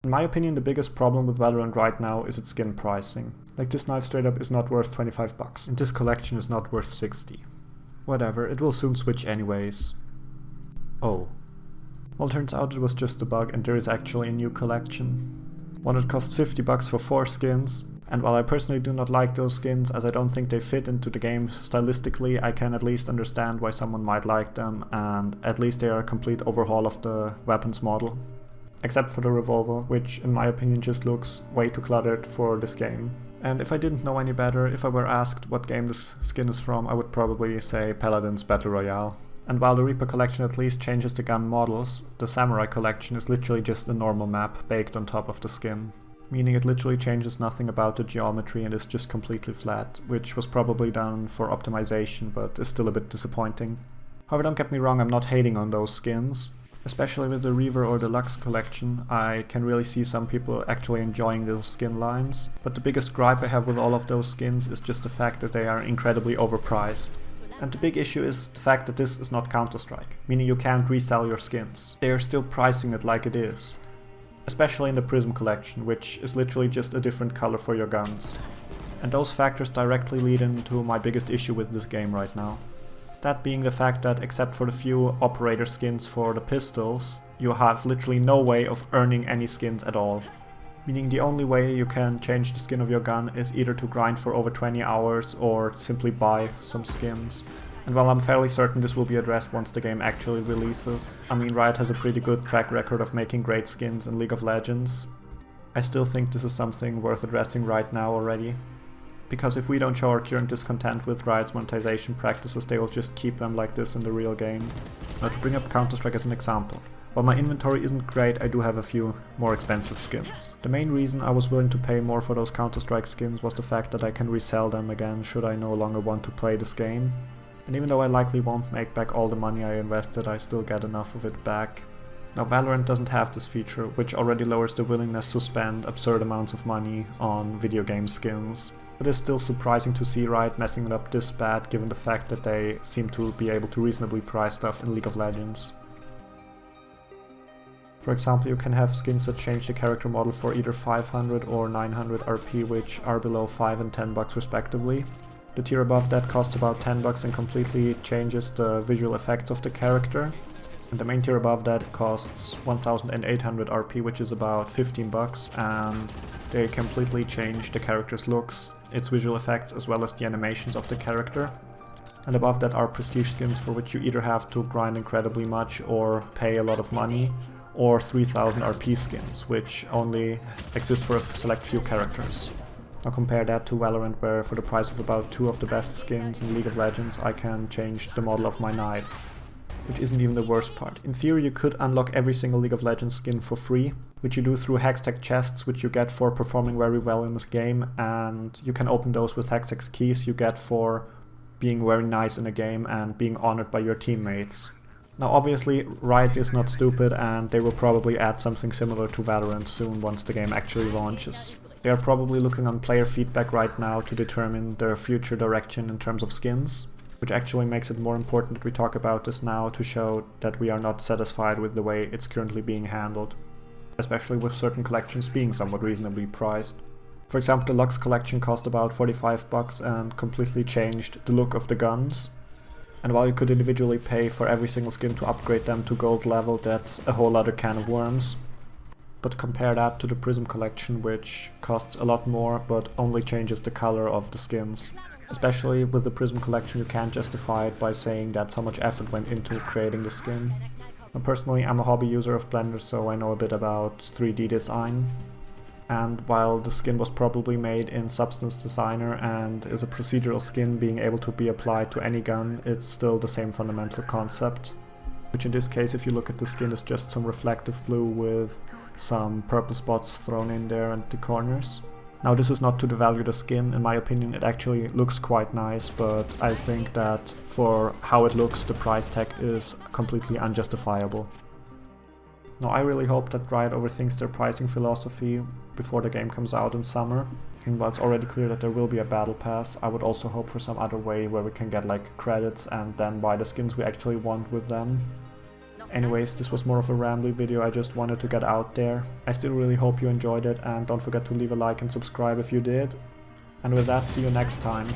In my opinion, the biggest problem with Valorant right now is its skin pricing. Like, this knife straight up is not worth 25 bucks, and this collection is not worth 60. Whatever, it will soon switch anyways. Oh. Well, turns out it was just a bug and there is actually a new collection. One that cost 50 bucks for 4 skins, and while I personally do not like those skins as I don't think they fit into the game stylistically, I can at least understand why someone might like them, and at least they are a complete overhaul of the weapons model. Except for the revolver, which in my opinion just looks way too cluttered for this game. And if I didn't know any better, if I were asked what game this skin is from, I would probably say Paladin's Battle Royale. And while the Reaper collection at least changes the gun models, the Samurai collection is literally just a normal map baked on top of the skin. Meaning it literally changes nothing about the geometry and is just completely flat, which was probably done for optimization, but is still a bit disappointing. However, don't get me wrong, I'm not hating on those skins. Especially with the Reaver or the Lux collection, I can really see some people actually enjoying those skin lines. But the biggest gripe I have with all of those skins is just the fact that they are incredibly overpriced. And the big issue is the fact that this is not Counter-Strike, meaning you can't resell your skins. They are still pricing it like it is. Especially in the Prism collection, which is literally just a different color for your guns. And those factors directly lead into my biggest issue with this game right now. That being the fact that except for the few operator skins for the pistols, you have literally no way of earning any skins at all. Meaning the only way you can change the skin of your gun is either to grind for over 20 hours or simply buy some skins. And while I'm fairly certain this will be addressed once the game actually releases, I mean, Riot has a pretty good track record of making great skins in League of Legends, I still think this is something worth addressing right now already. Because if we don't show our current discontent with Riot's monetization practices, they will just keep them like this in the real game. Now, to bring up Counter-Strike as an example. While my inventory isn't great, I do have a few more expensive skins. The main reason I was willing to pay more for those Counter-Strike skins was the fact that I can resell them again should I no longer want to play this game. And even though I likely won't make back all the money I invested, I still get enough of it back. Now, Valorant doesn't have this feature, which already lowers the willingness to spend absurd amounts of money on video game skins. But it's still surprising to see Riot messing it up this bad, given the fact that they seem to be able to reasonably price stuff in League of Legends. For example, you can have skins that change the character model for either 500 or 900 RP, which are below 5 and 10 bucks respectively. The tier above that costs about 10 bucks and completely changes the visual effects of the character. And the main tier above that costs 1800 RP, which is about 15 bucks, and they completely change the character's looks, its visual effects, as well as the animations of the character. And above that are prestige skins for which you either have to grind incredibly much or pay a lot of money, or 3000 RP skins, which only exist for a select few characters. Now compare that to Valorant, where for the price of about 2 of the best skins in League of Legends I can change the model of my knife. Which isn't even the worst part. In theory, you could unlock every single League of Legends skin for free, which you do through Hextech chests, which you get for performing very well in this game, and you can open those with Hextech keys you get for being very nice in a game and being honored by your teammates. Now obviously, Riot is not stupid and they will probably add something similar to Valorant soon once the game actually launches. They are probably looking on player feedback right now to determine their future direction in terms of skins. Which actually makes it more important that we talk about this now to show that we are not satisfied with the way it's currently being handled. Especially with certain collections being somewhat reasonably priced. For example, the Lux collection cost about 45 bucks and completely changed the look of the guns. And while you could individually pay for every single skin to upgrade them to gold level, that's a whole other can of worms. But compare that to the Prism collection, which costs a lot more but only changes the color of the skins. Especially with the Prism collection, you can't justify it by saying that so much effort went into creating the skin. Now, personally, I'm a hobby user of Blender, so I know a bit about 3D design. And while the skin was probably made in Substance Designer and is a procedural skin being able to be applied to any gun, it's still the same fundamental concept. Which in this case, if you look at the skin, is just some reflective blue with some purple spots thrown in there at the corners. Now this is not to devalue the skin, in my opinion it actually looks quite nice, but I think that for how it looks the price tag is completely unjustifiable. Now I really hope that Riot overthinks their pricing philosophy before the game comes out in summer, and while it's already clear that there will be a battle pass, I would also hope for some other way where we can get like credits and then buy the skins we actually want with them. Anyways, this was more of a rambly video, I just wanted to get out there. I still really hope you enjoyed it, and don't forget to leave a like and subscribe if you did. And with that, see you next time.